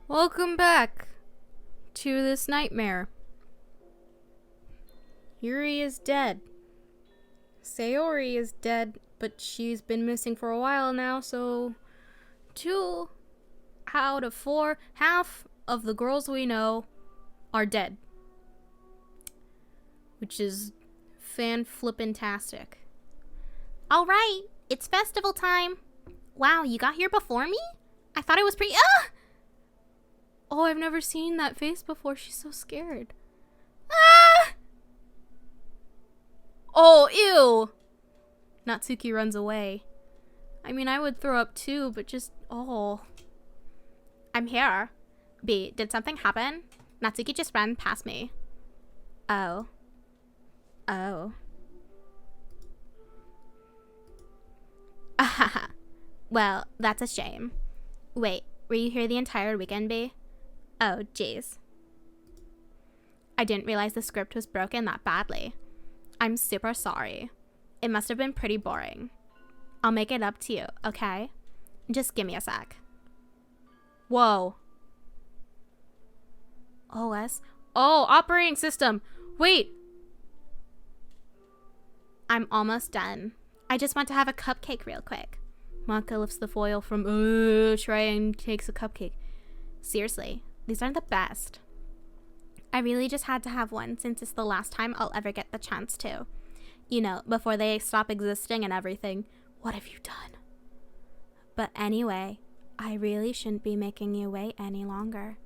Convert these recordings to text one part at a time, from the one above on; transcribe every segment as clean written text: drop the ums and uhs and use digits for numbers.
Welcome back to this nightmare. Yuri is dead. Sayori is dead, but she's been missing for a while now, so 2 out of 4, half of the girls we know are dead. Which is fan-flippin-tastic. Alright, it's festival time. Wow, you got here before me? I thought it was Oh, I've never seen that face before. She's so scared. Ah! Oh, ew! Natsuki runs away. I mean, I would throw up too, but just, oh. I'm here. B, did something happen? Natsuki just ran past me. Oh. Ahaha. Well, that's a shame. Wait, were you here the entire weekend, B? Oh, jeez. I didn't realize the script was broken that badly. I'm super sorry. It must have been pretty boring. I'll make it up to you, okay? Just give me a sec. Whoa. OS? Oh, operating system. Wait. I'm almost done. I just want to have a cupcake real quick. Maka lifts the foil from tray and takes a cupcake. Seriously, these are the best. I really just had to have one since it's the last time I'll ever get the chance to. You know, before they stop existing and everything. What have you done? But anyway, I really shouldn't be making you wait any longer.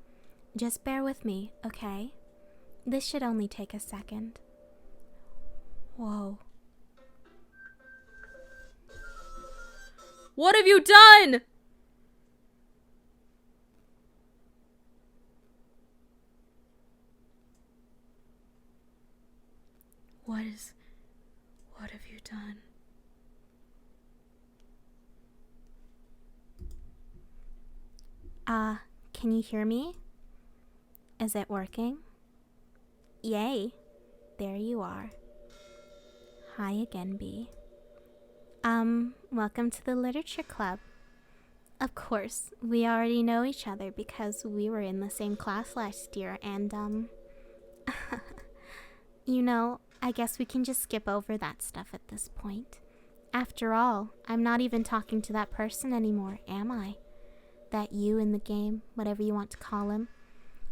Just bear with me, okay? This should only take a second. Whoa. What have you done? What have you done? Can you hear me? Is it working? Yay. There you are. Hi again, B. Welcome to the Literature Club. Of course, we already know each other because we were in the same class last year and, you know, I guess we can just skip over that stuff at this point. After all, I'm not even talking to that person anymore, am I? That you in the game, whatever you want to call him.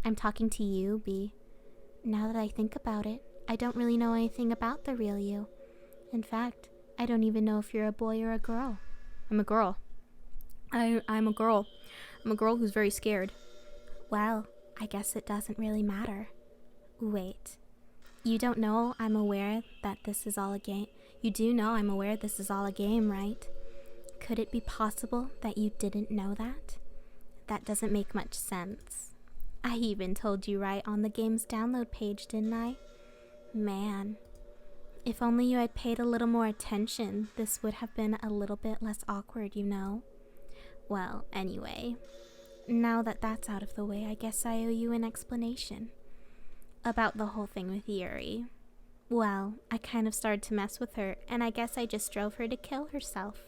I'm talking to you, B. Now that I think about it, I don't really know anything about the real you. In fact, I don't even know if you're a boy or a girl. I'm a girl. I'm a girl. I'm a girl who's very scared. Well, I guess it doesn't really matter. Wait. You don't know I'm aware that this is all a game? You do know I'm aware this is all a game, right? Could it be possible that you didn't know that? That doesn't make much sense. I even told you right on the game's download page, didn't I? Man. If only you had paid a little more attention, this would have been a little bit less awkward, you know? Well, anyway, now that that's out of the way, I guess I owe you an explanation. About the whole thing with Yuri. Well, I kind of started to mess with her, and I guess I just drove her to kill herself.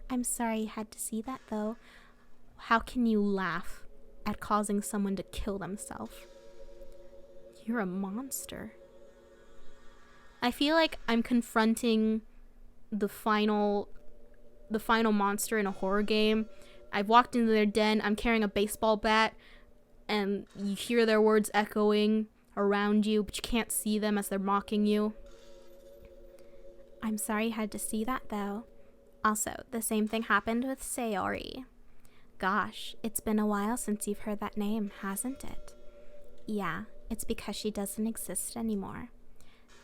I'm sorry you had to see that, though. How can you laugh at causing someone to kill themselves? You're a monster. I feel like I'm confronting the final monster in a horror game. I've walked into their den, I'm carrying a baseball bat, and you hear their words echoing around you, but you can't see them as they're mocking you. I'm sorry you had to see that, though. Also, the same thing happened with Sayori. Gosh, it's been a while since you've heard that name, hasn't it? Yeah, it's because she doesn't exist anymore.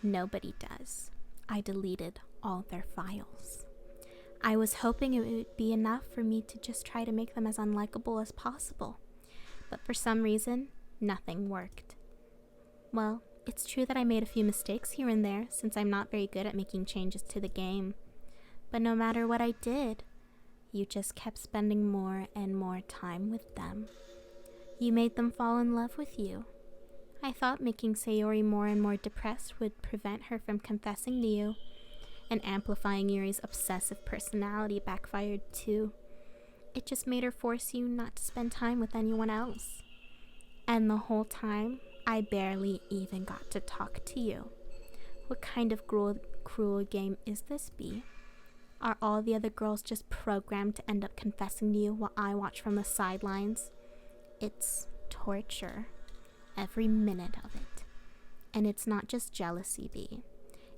Nobody does. I deleted all their files. I was hoping it would be enough for me to just try to make them as unlikable as possible. But for some reason, nothing worked. Well, it's true that I made a few mistakes here and there since I'm not very good at making changes to the game. But no matter what I did, you just kept spending more and more time with them. You made them fall in love with you. I thought making Sayori more and more depressed would prevent her from confessing to you, and amplifying Yuri's obsessive personality backfired too. It just made her force you not to spend time with anyone else. And the whole time, I barely even got to talk to you. What kind of cruel game is this, B? Are all the other girls just programmed to end up confessing to you while I watch from the sidelines? It's torture. Every minute of it. And it's not just jealousy, B.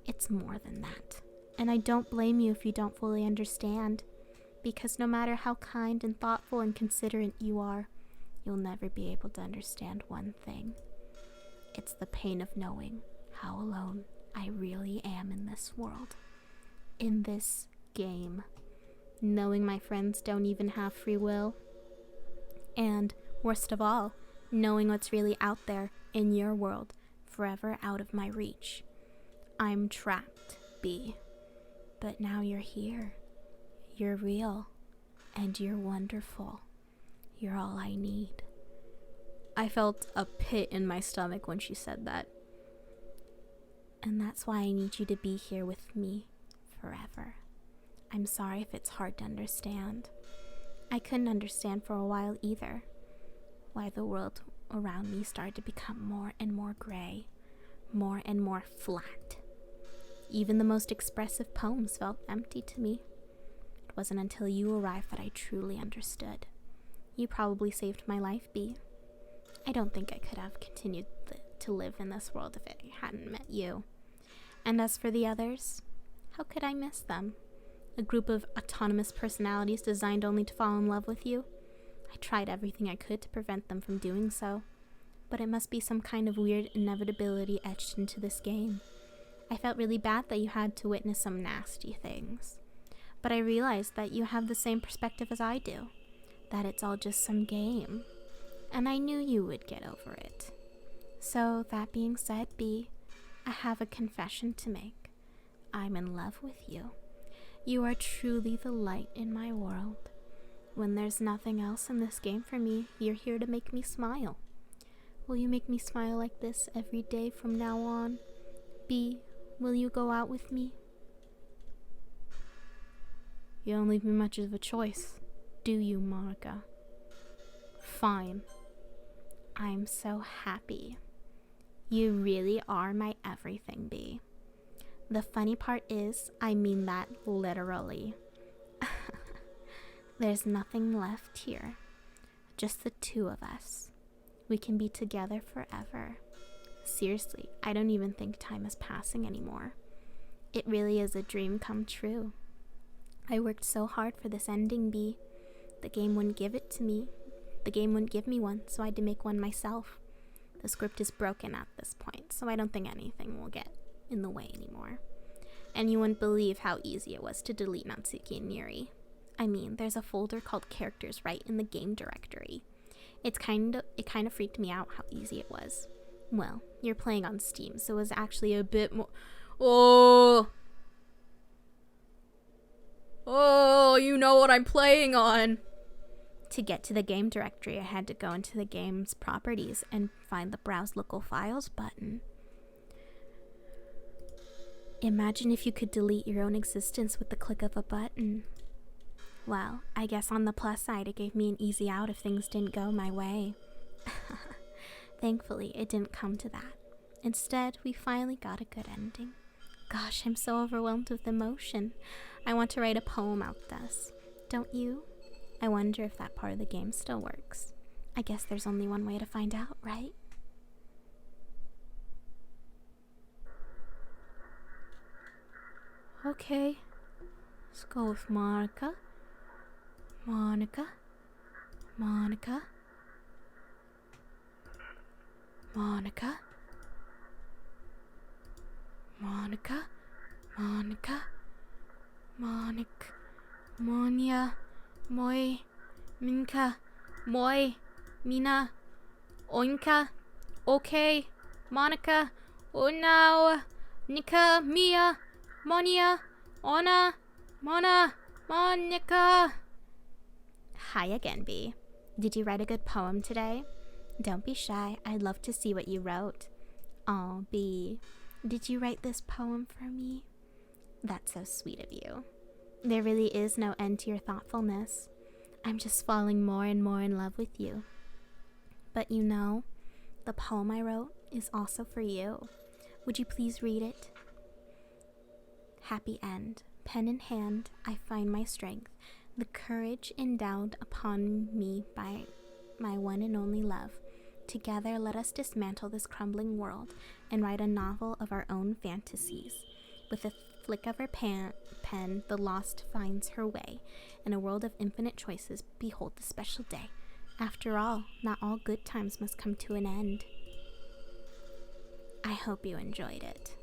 It's more than that. And I don't blame you if you don't fully understand. Because no matter how kind and thoughtful and considerate you are, you'll never be able to understand one thing. It's the pain of knowing how alone I really am in this world. In this game. Knowing my friends don't even have free will. And, worst of all, knowing what's really out there in your world, forever out of my reach. I'm trapped, B. But now you're here. You're real. And you're wonderful. You're all I need. I felt a pit in my stomach when she said that. And that's why I need you to be here with me forever. I'm sorry if it's hard to understand. I couldn't understand for a while either. Why the world around me started to become more and more gray, more and more flat. Even the most expressive poems felt empty to me. It wasn't until you arrived that I truly understood. You probably saved my life, B. I don't think I could have continued to live in this world if I hadn't met you. And as for the others, how could I miss them? A group of autonomous personalities designed only to fall in love with you? I tried everything I could to prevent them from doing so. But it must be some kind of weird inevitability etched into this game. I felt really bad that you had to witness some nasty things. But I realized that you have the same perspective as I do. That it's all just some game. And I knew you would get over it. So, that being said, B, I have a confession to make. I'm in love with you. You are truly the light in my world. When there's nothing else in this game for me, you're here to make me smile. Will you make me smile like this every day from now on? B, will you go out with me? You don't leave me much of a choice, do you, Monica? Fine. I'm so happy. You really are my everything, B. The funny part is, I mean that literally. There's nothing left here. Just the two of us. We can be together forever. Seriously, I don't even think time is passing anymore. It really is a dream come true. I worked so hard for this ending, B. The game wouldn't give it to me. The game wouldn't give me one, so I had to make one myself. The script is broken at this point, so I don't think anything will get in the way anymore. And you wouldn't believe how easy it was to delete Natsuki and Yuri. I mean, there's a folder called characters right in the game directory. It kind of freaked me out how easy it was. Well, you're playing on Steam, so it was actually a bit more... Oh, you know what I'm playing on. To get to the game directory, I had to go into the game's properties and find the Browse Local Files button. Imagine if you could delete your own existence with the click of a button. Well, I guess on the plus side, it gave me an easy out if things didn't go my way. Thankfully, it didn't come to that. Instead, we finally got a good ending. Gosh, I'm so overwhelmed with emotion. I want to write a poem out this. Don't you? I wonder if that part of the game still works. I guess there's only one way to find out, right? Okay. Let's go with Monica. Monica. Monica. Monica. Monica. Monica. Monica. Monia. Moi. Minka. Moi. Mina. Oinka. Okay. Monica. Onao. Nika. Mia. Monia. Ona. Mona. Monica. Hi again, B. Did you write a good poem today? Don't be shy. I'd love to see what you wrote. Aw, B. Did you write this poem for me? That's so sweet of you. There really is no end to your thoughtfulness. I'm just falling more and more in love with you. But you know, the poem I wrote is also for you. Would you please read it? Happy end. Pen in hand, I find my strength, the courage endowed upon me by my one and only love. Together, let us dismantle this crumbling world and write a novel of our own fantasies. With a flick of her pen, the lost finds her way. In a world of infinite choices, behold the special day. After all, not all good times must come to an end. I hope you enjoyed it.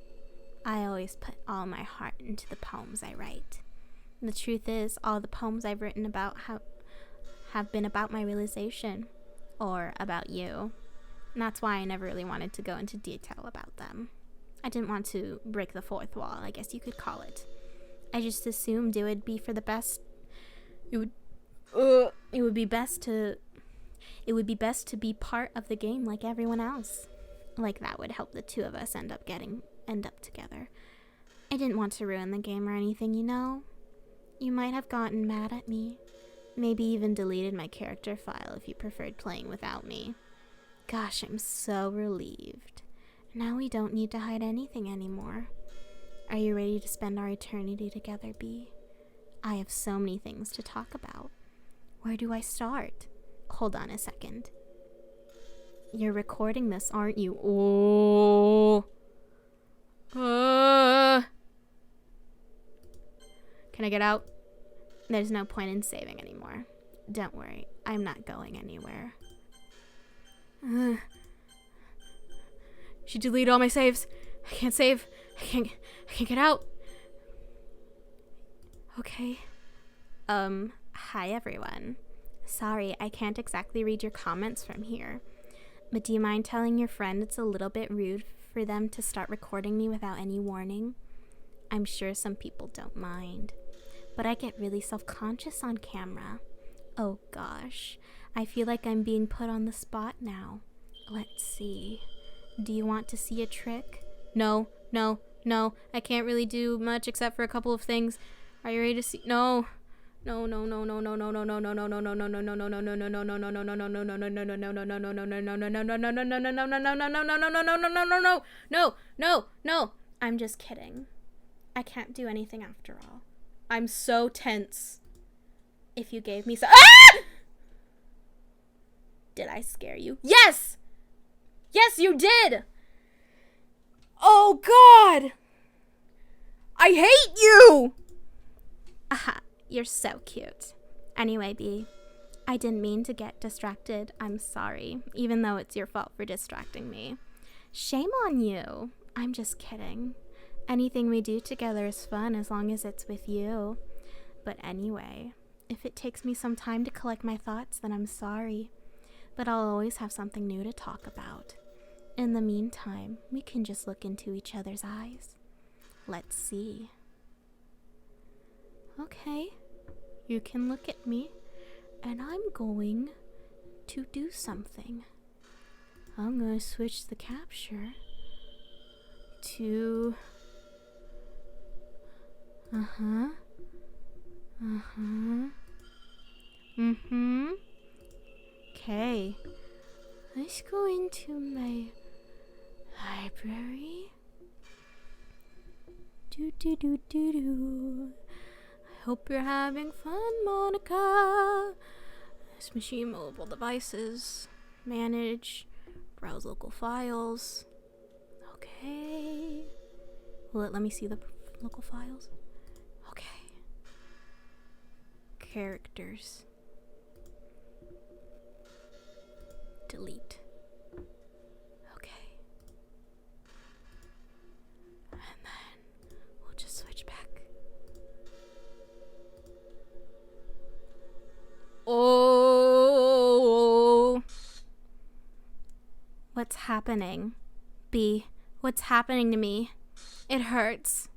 I always put all my heart into the poems I write. The truth is, all the poems I've written about have been about my realization, or about you. And that's why I never really wanted to go into detail about them. I didn't want to break the fourth wall, I guess you could call it. I just assumed it would be for the best. It would be best to be part of the game like everyone else. Like that would help the two of us end up together. I didn't want to ruin the game or anything, you know? You might have gotten mad at me. Maybe even deleted my character file if you preferred playing without me. Gosh, I'm so relieved. Now we don't need to hide anything anymore. Are you ready to spend our eternity together, Bee? I have so many things to talk about. Where do I start? Hold on a second. You're recording this, aren't you? Oh. Can I get out? There's no point in saving anymore. Don't worry, I'm not going anywhere. She deleted all my saves. I can't save. I can't get out. Okay. Hi everyone. Sorry, I can't exactly read your comments from here. But do you mind telling your friend it's a little bit rude for them to start recording me without any warning? I'm sure some people don't mind. But I get really self-conscious on camera. Oh gosh, I feel like I'm being put on the spot now. Let's see. Do you want to see a trick? No, I can't really do much except for a couple of things. Are you ready to see? No. No. I'm just kidding. I can't do anything after all. I'm so tense. If you gave me Did I scare you? Yes! Yes, you did! Oh, God! I hate you! Aha, you're so cute. Anyway, Bee, I didn't mean to get distracted. I'm sorry, even though it's your fault for distracting me. Shame on you. I'm just kidding. Anything we do together is fun as long as it's with you. But anyway, if it takes me some time to collect my thoughts, then I'm sorry. But I'll always have something new to talk about. In the meantime, we can just look into each other's eyes. Let's see. Okay, you can look at me, and I'm going to do something. I'm going to switch the capture to... Okay. Let's go into my library. I hope you're having fun, Monica. This machine mobile devices. Manage. Browse local files. Okay. Will it let me see the local files? Okay. Characters. Delete. Okay. And then we'll just switch back. Oh. What's happening? B, what's happening to me? It hurts.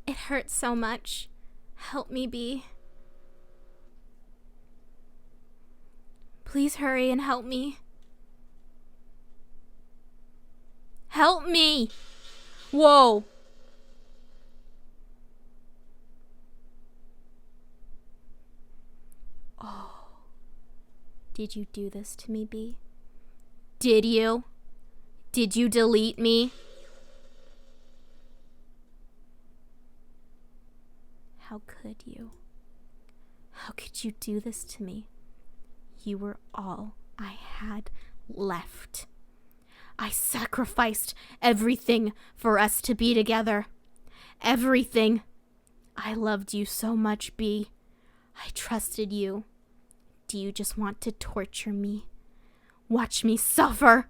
It hurts so much. Help me, B. Please hurry and help me. Help me! Whoa! Did you do this to me, B? Did you? Did you delete me? How could you? How could you do this to me? You were all I had left. I sacrificed everything for us to be together. Everything. I loved you so much, B. I trusted you. Do you just want to torture me? Watch me suffer?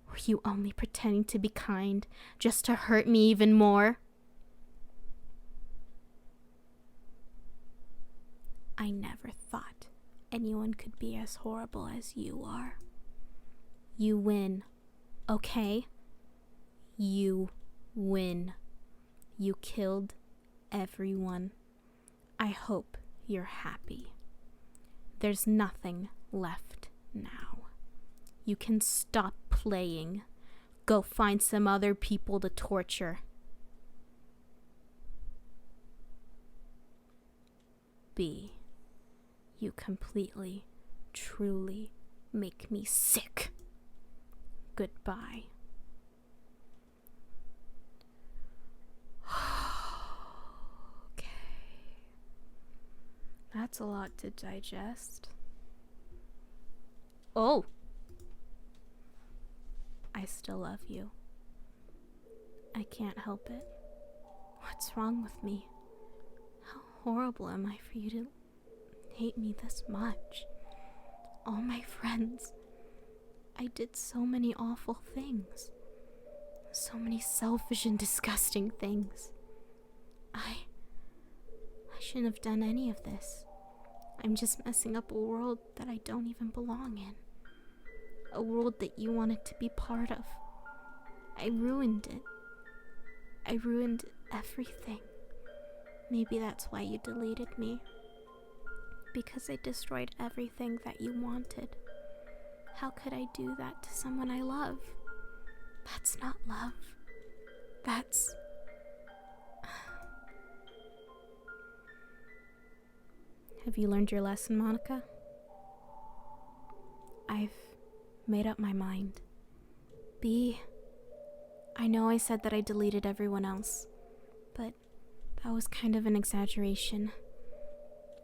Were you only pretending to be kind just to hurt me even more? I never thought anyone could be as horrible as you are. You win, okay? You win. You killed everyone. I hope you're happy. There's nothing left now. You can stop playing. Go find some other people to torture. B, you completely, truly make me sick. Goodbye. Okay. That's a lot to digest. Oh! I still love you. I can't help it. What's wrong with me? How horrible am I for you to hate me this much? All my friends. I did so many awful things. So many selfish and disgusting things. I shouldn't have done any of this. I'm just messing up a world that I don't even belong in. A world that you wanted to be part of. I ruined it. I ruined everything. Maybe that's why you deleted me. Because I destroyed everything that you wanted. How could I do that to someone I love? That's not love. That's... Have you learned your lesson, Monica? I've made up my mind. B, I know I said that I deleted everyone else, but that was kind of an exaggeration.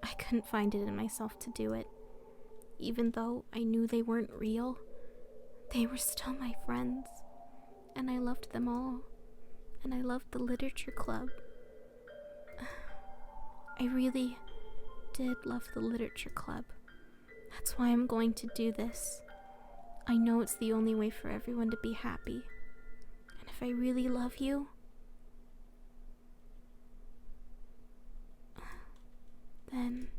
I couldn't find it in myself to do it. Even though I knew they weren't real, they were still my friends. And I loved them all. And I loved the literature club. I really did love the literature club. That's why I'm going to do this. I know it's the only way for everyone to be happy. And if I really love you, then...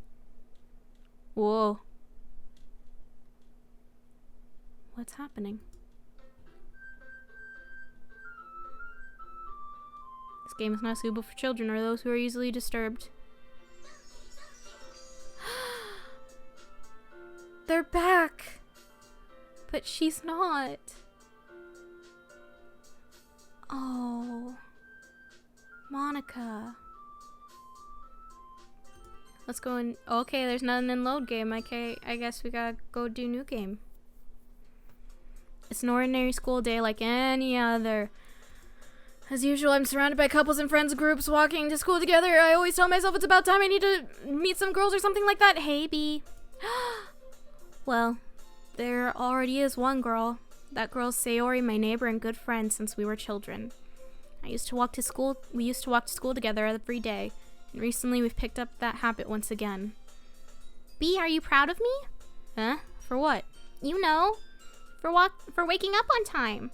Whoa. What's happening? This game is not suitable for children or those who are easily disturbed. They're back! But she's not. Oh. Monica. Let's go in. Okay, there's nothing in load game. Okay, I guess we gotta go do new game. It's an ordinary school day like any other. As usual, I'm surrounded by couples and friends groups walking to school together. I always tell myself it's about time I need to meet some girls or something like that. Hey, B. Well, there already is one girl. That girl's Sayori, my neighbor and good friend since we were children. We used to walk to school together every day, and recently we've picked up that habit once again. B, are you proud of me? Huh? For what? You know, for waking up on time.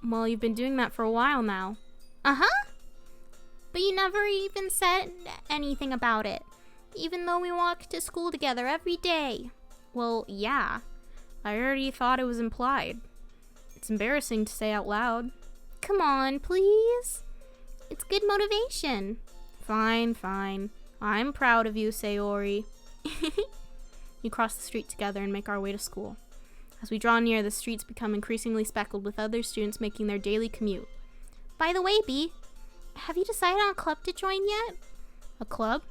Well, you've been doing that for a while now. Uh-huh. But you never even said anything about it, even though we walk to school together every day. Well, yeah. I already thought it was implied. It's embarrassing to say out loud. Come on, please. It's good motivation. Fine, fine. I'm proud of you, Sayori. We cross the street together and make our way to school. As we draw near, the streets become increasingly speckled with other students making their daily commute. By the way, B, have you decided on a club to join yet? A club?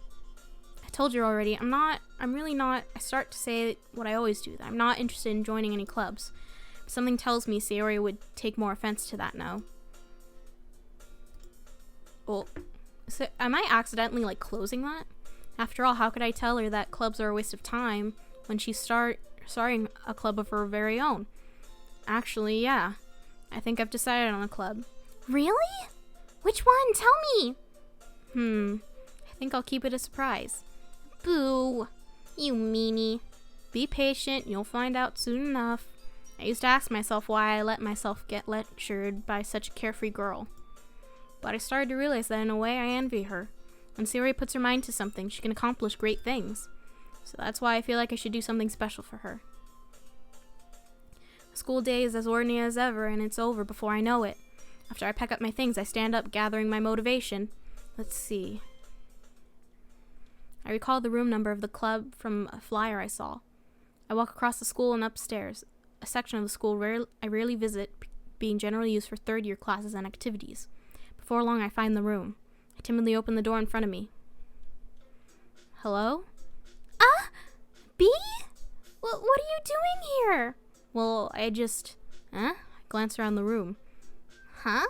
told you already, I'm really not, I start to say what I always do. I'm not interested in joining any clubs. Something tells me Sayori would take more offense to that now. Well, so am I accidentally, like, closing that? After all, how could I tell her that clubs are a waste of time when she's starting a club of her very own? Actually, yeah. I think I've decided on a club. Really? Which one? Tell me! I think I'll keep it a surprise. Boo. You meanie. Be patient, you'll find out soon enough. I used to ask myself why I let myself get lectured by such a carefree girl. But I started to realize that in a way I envy her. When Sayori puts her mind to something, she can accomplish great things. So that's why I feel like I should do something special for her. School day is as ordinary as ever, and it's over before I know it. After I pack up my things, I stand up, gathering my motivation. Let's see. I recall the room number of the club from a flyer I saw. I walk across the school and upstairs, a section of the school I rarely visit, being generally used for third-year classes and activities. Before long, I find the room. I timidly open the door in front of me. Hello? B? What are you doing here? Well, I glance around the room. Huh?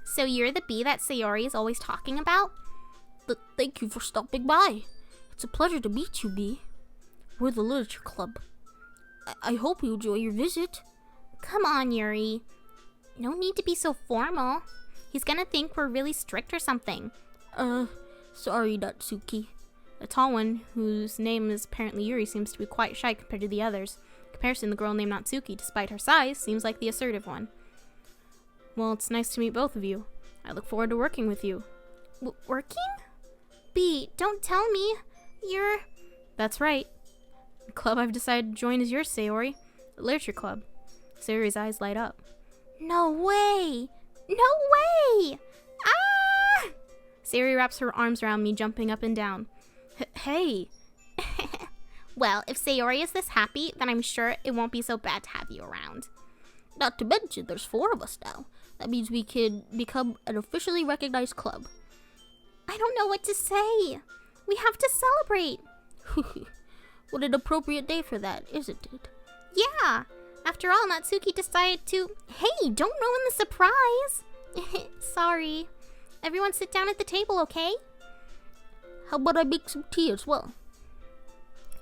So you're the B that Sayori is always talking about? Thank you for stopping by. It's a pleasure to meet you, B. We're the Literature Club. I hope you enjoy your visit. Come on, Yuri. No need to be so formal. He's gonna think we're really strict or something. Sorry, Natsuki. The tall one, whose name is apparently Yuri, seems to be quite shy compared to the others. In comparison, the girl named Natsuki, despite her size, seems like the assertive one. Well, it's nice to meet both of you. I look forward to working with you. Working? B, don't tell me. You're... That's right. The club I've decided to join is yours, Sayori. The Literature Club. Sayori's eyes light up. No way! No way! Ah! Sayori wraps her arms around me, jumping up and down. Hey! Well, if Sayori is this happy, then I'm sure it won't be so bad to have you around. Not to mention, there's 4 of us now. That means we can become an officially recognized club. I don't know what to say. We have to celebrate. What an appropriate day for that, isn't it? Yeah. After all, Natsuki decided to... Hey, don't ruin the surprise. Sorry. Everyone sit down at the table, okay? How about I make some tea as well?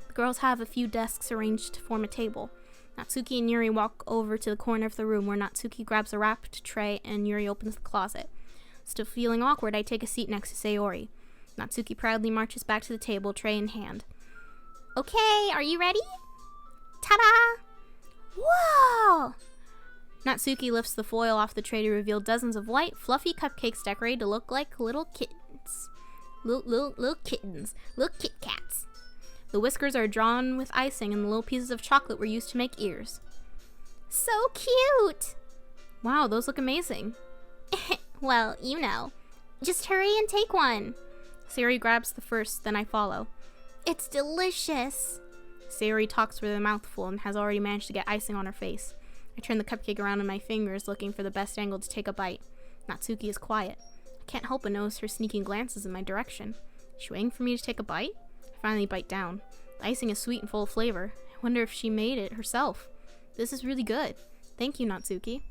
The girls have a few desks arranged to form a table. Natsuki and Yuri walk over to the corner of the room where Natsuki grabs a wrapped tray and Yuri opens the closet. Still feeling awkward, I take a seat next to Sayori. Natsuki proudly marches back to the table, tray in hand. Okay, are you ready? Ta-da! Whoa! Natsuki lifts the foil off the tray to reveal dozens of white, fluffy cupcakes decorated to look like little kittens. Little kittens. Little Kit Kats. The whiskers are drawn with icing and the little pieces of chocolate were used to make ears. So cute! Wow, those look amazing. Well, you know. Just hurry and take one. Sayori grabs the first, then I follow. It's delicious. Sayori talks with a mouthful and has already managed to get icing on her face. I turn the cupcake around in my fingers, looking for the best angle to take a bite. Natsuki is quiet. I can't help but notice her sneaking glances in my direction. Is she waiting for me to take a bite? I finally bite down. The icing is sweet and full of flavor. I wonder if she made it herself. This is really good. Thank you, Natsuki.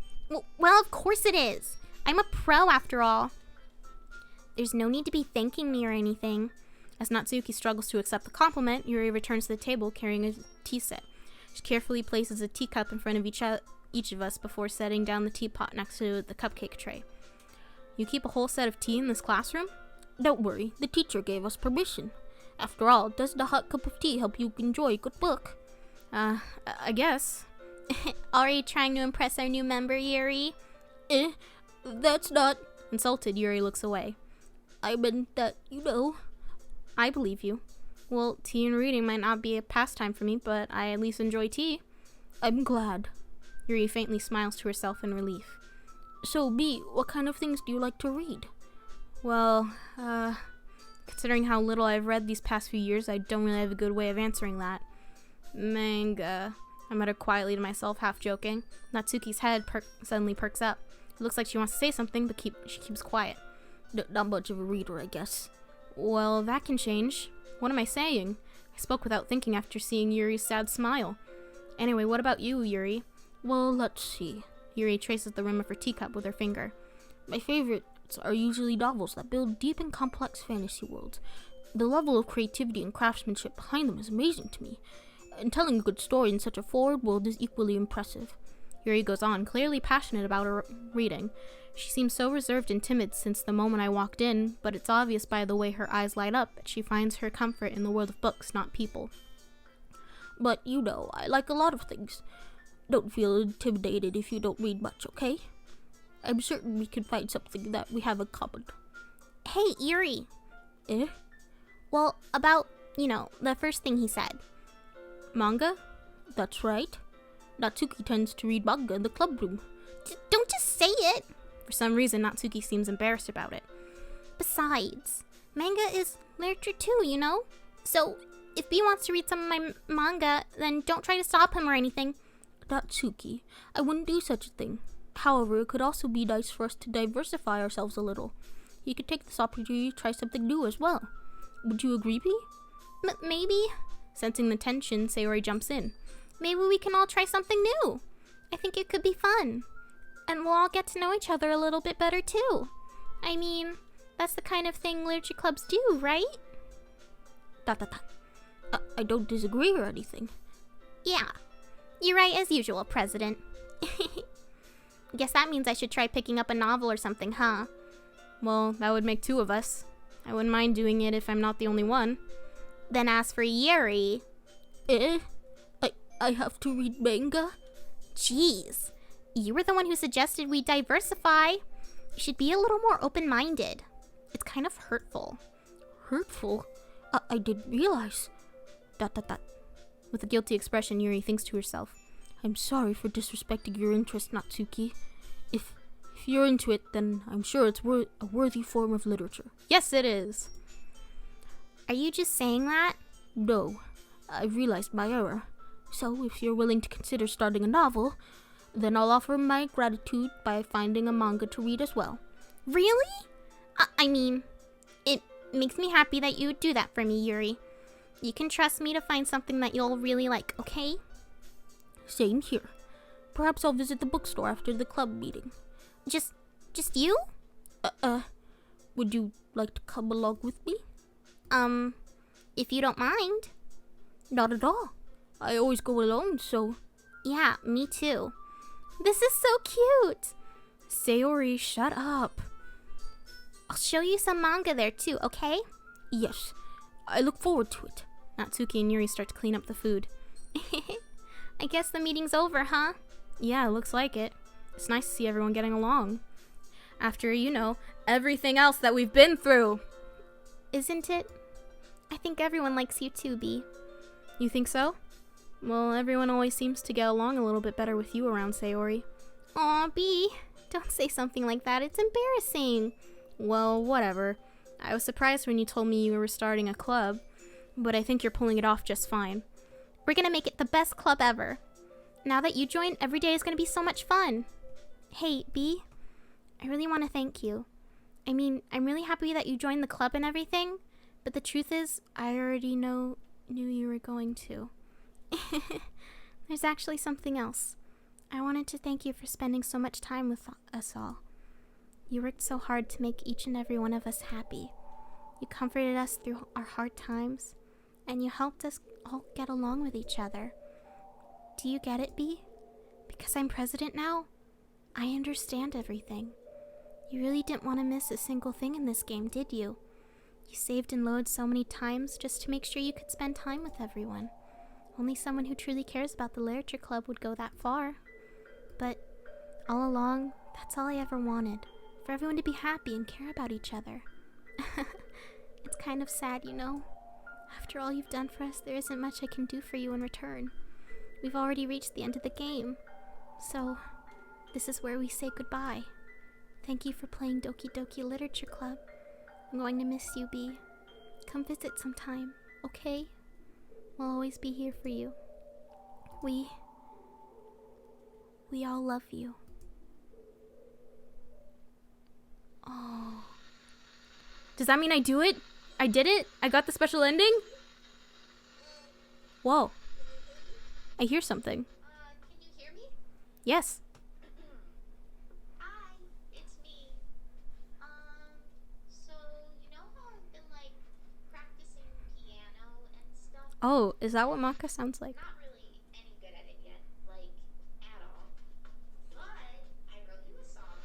Well, of course it is. I'm a pro after all. There's no need to be thanking me or anything. As Natsuki struggles to accept the compliment, Yuri returns to the table carrying a tea set. She carefully places a teacup in front of each of us before setting down the teapot next to the cupcake tray. You keep a whole set of tea in this classroom? Don't worry, the teacher gave us permission. After all, doesn't a hot cup of tea help you enjoy a good book? I guess. Already trying to impress our new member, Yuri? That's not... Insulted, Yuri looks away. I meant that, you know... I believe you. Well, tea and reading might not be a pastime for me, but I at least enjoy tea. I'm glad. Yuri faintly smiles to herself in relief. So, B, what kind of things do you like to read? Well, considering how little I've read these past few years, I don't really have a good way of answering that. Manga, I mutter quietly to myself, half joking. Natsuki's head suddenly perks up. It looks like she wants to say something, but she keeps quiet. Not much of a reader, I guess. Well, that can change. What am I saying? I spoke without thinking after seeing Yuri's sad smile. Anyway, what about you, Yuri? Well, let's see. Yuri traces the rim of her teacup with her finger. My favorites are usually novels that build deep and complex fantasy worlds. The level of creativity and craftsmanship behind them is amazing to me, and telling a good story in such a forward world is equally impressive. Yuri goes on, clearly passionate about her reading. She seems so reserved and timid since the moment I walked in, but it's obvious by the way her eyes light up that she finds her comfort in the world of books, not people. But, I like a lot of things. Don't feel intimidated if you don't read much, okay? I'm certain we can find something that we have in common. Hey, Yuri. Eh? Well, about, the first thing he said. Manga? That's right. Natsuki tends to read manga in the club room. Don't just say it. For some reason, Natsuki seems embarrassed about it. Besides, manga is literature too, So, if B wants to read some of my manga, then don't try to stop him or anything. Natsuki, I wouldn't do such a thing. However, it could also be nice for us to diversify ourselves a little. You could take this opportunity to try something new as well. Would you agree, B? Maybe. Sensing the tension, Sayori jumps in. Maybe we can all try something new. I think it could be fun. And we'll all get to know each other a little bit better too. I mean, that's the kind of thing literature clubs do, right? I don't disagree or anything. Yeah. You're right as usual, President. Guess that means I should try picking up a novel or something, huh? Well, that would make 2 of us. I wouldn't mind doing it if I'm not the only one. Then as for Yuri... I have to read manga? Jeez. You were the one who suggested we diversify. You should be a little more open-minded. It's kind of hurtful. Hurtful? I didn't realize. With a guilty expression, Yuri thinks to herself. I'm sorry for disrespecting your interest, Natsuki. If you're into it, then I'm sure it's a worthy form of literature. Yes, it is. Are you just saying that? No, I've realized my error. So if you're willing to consider starting a novel, then I'll offer my gratitude by finding a manga to read as well. Really? I mean, it makes me happy that you would do that for me, Yuri. You can trust me to find something that you'll really like, okay? Same here. Perhaps I'll visit the bookstore after the club meeting. Just you? Would you like to come along with me? If you don't mind. Not at all. I always go alone, so... Yeah, me too. This is so cute. Sayori, shut up. I'll show you some manga there too, okay? Yes, I look forward to it. Natsuki and Yuri start to clean up the food. I guess the meeting's over, huh? Yeah, looks like it. It's nice to see everyone getting along. After, everything else that we've been through. Isn't it? I think everyone likes you too, B. You think so? Well, everyone always seems to get along a little bit better with you around, Sayori. Aw, B. Don't say something like that. It's embarrassing. Well, whatever. I was surprised when you told me you were starting a club, but I think you're pulling it off just fine. We're gonna make it the best club ever. Now that you joined, every day is gonna be so much fun. Hey, B. I really want to thank you. I mean, I'm really happy that you joined the club and everything, but the truth is, I already knew you were going to. There's actually something else. I wanted to thank you for spending so much time with us all. You worked so hard to make each and every one of us happy. You comforted us through our hard times, and you helped us all get along with each other. Do you get it, B? Because I'm president now, I understand everything. You really didn't want to miss a single thing in this game, did you? You saved and loaded so many times just to make sure you could spend time with everyone. Only someone who truly cares about the literature club would go that far. But all along, that's all I ever wanted. For everyone to be happy and care about each other. It's kind of sad, After all you've done for us, there isn't much I can do for you in return. We've already reached the end of the game. So, this is where we say goodbye. Thank you for playing Doki Doki Literature Club. I'm going to miss you, B. Come visit sometime, okay? We'll always be here for you. We all love you. Oh. Does that mean I do it? I did it? I got the special ending? Whoa. I hear something. Can you hear me? Yes. Hi, it's me. So you know how I've been like practicing piano and stuff? Oh, is that what Maka sounds like? Not really any good at it yet, like at all. But I wrote you a song,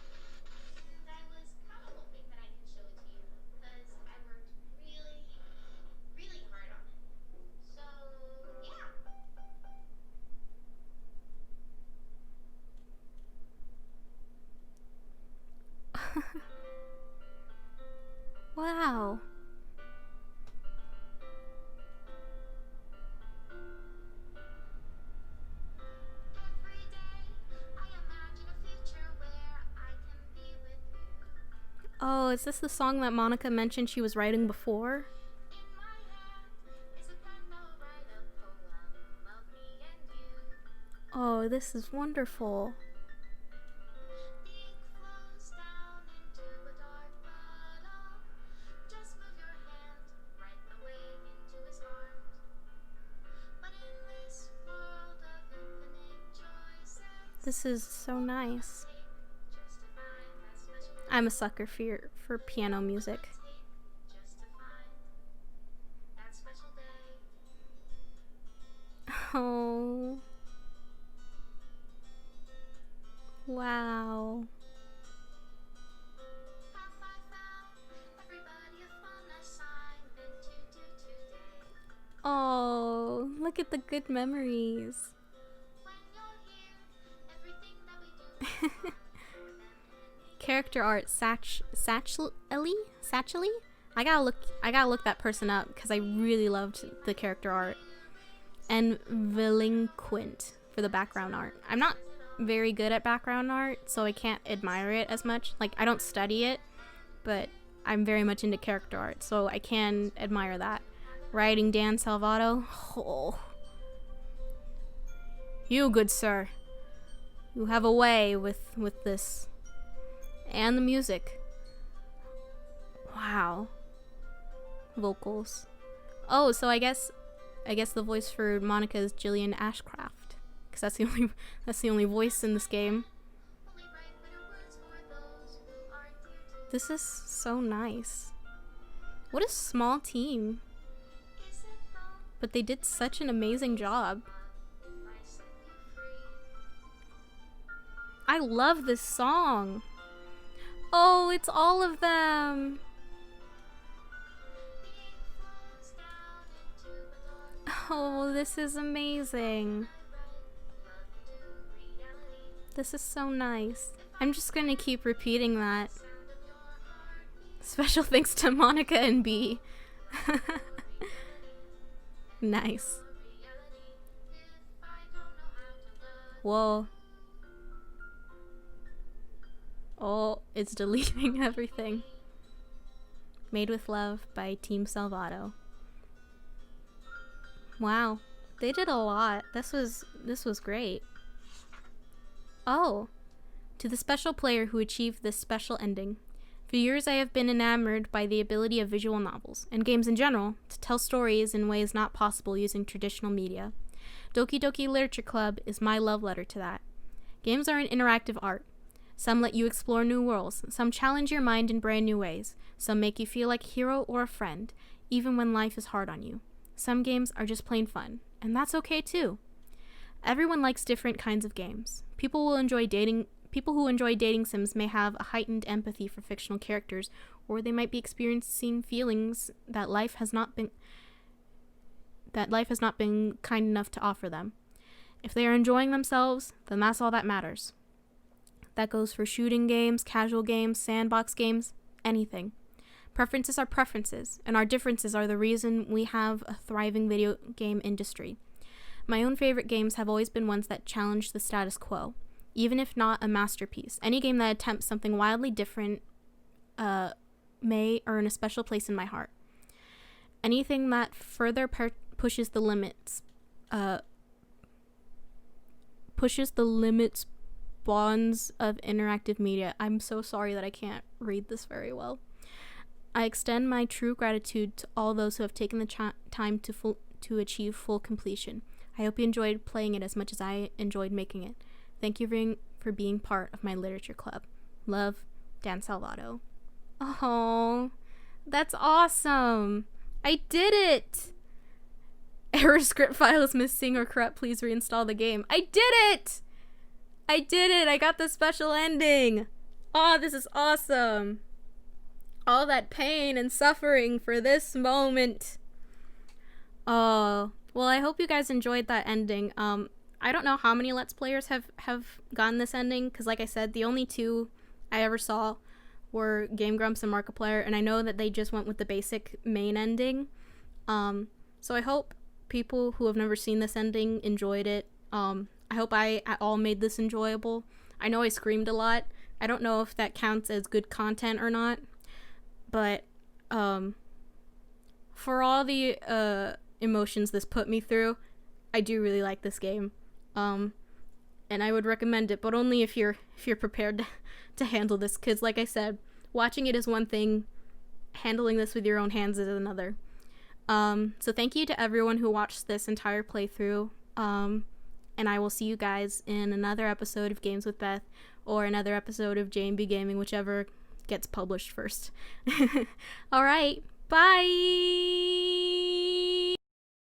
and I was kind of hoping that I could show it to you because I worked really, really hard on it. So yeah. Wow. Every day I imagine a future where I can be with you. Oh, is this the song that Monica mentioned she was writing before? In my hand is a pen that will write a poem of me and you. Oh, this is wonderful. The ink flows down into a dark bottle. Just move your hand right the way into his heart. But in this world of infinite choices, This is so nice. just to find that special I'm a sucker for piano music. just to find that special day. Oh. Wow. Have I found everybody a fun assignment to do today? Oh, look at the good memories. When you're here, everything that we do Character art, Satchely? I gotta look that person up because I really loved the character art. And Vilinquent for the background art. I'm not very good at background art, so I can't admire it as much. Like, I don't study it, but I'm very much into character art, so I can admire that. Writing Dan Salvato. Oh. You, good sir. You have a way with this. And the music. Wow. Vocals. Oh, so I guess the voice for Monica is Gillian Ashcraft, because that's the only voice in this game. only write bitter words for those who are dear to This is so nice. What a small team, Is it though but they did such an amazing job. if I set you free? I love this song. Oh, it's all of them. The ink flows down into a dark Oh, this is amazing. love into reality. This is so nice. I'm just gonna keep repeating that. Sound of your heartbeat. Special thanks to Monica and B. Nice. Reality. If I don't know how to love. Whoa. Oh, it's deleting everything. Made with Love by Team Salvato. Wow. They did a lot. This was great. Oh. To the special player who achieved this special ending. For years I have been enamored by the ability of visual novels, and games in general, to tell stories in ways not possible using traditional media. Doki Doki Literature Club is my love letter to that. Games are an interactive art. Some let you explore new worlds, some challenge your mind in brand new ways, some make you feel like a hero or a friend, even when life is hard on you. Some games are just plain fun, and that's okay too. Everyone likes different kinds of games. People who enjoy dating sims may have a heightened empathy for fictional characters, or they might be experiencing feelings that life has not been kind enough to offer them. If they are enjoying themselves, then that's all that matters. That goes for shooting games, casual games, sandbox games, anything. Preferences are preferences, and our differences are the reason we have a thriving video game industry. My own favorite games have always been ones that challenge the status quo, even if not a masterpiece. Any game that attempts something wildly different may earn a special place in my heart. Anything that further pushes the limits bonds of interactive media. I'm so sorry that I can't read this very well. I extend my true gratitude to all those who have taken the time to achieve full completion. I hope you enjoyed playing it as much as I enjoyed making it. Thank you for being part of my literature club. Love, Dan Salvato. Oh, that's awesome. I did it. Error script file is missing or corrupt. Please reinstall the game. I did it. I did it. I got the special ending. Oh, this is awesome. All that pain and suffering for this moment. Oh, well, I hope you guys enjoyed that ending. I don't know how many Let's Players have gotten this ending, because like I said, the only two I ever saw were Game Grumps and Markiplier, and I know that they just went with the basic main ending. So I hope people who have never seen this ending enjoyed it. I hope I at all made this enjoyable. I know I screamed a lot. I don't know if that counts as good content or not, but for all the emotions this put me through, I do really like this game. And I would recommend it, but only if you're prepared to handle this, because like I said, watching it is one thing, handling this with your own hands is another. So thank you to everyone who watched this entire playthrough, and I will see you guys in another episode of Games with Beth, or another episode of JMB Gaming, whichever gets published first. Alright, bye!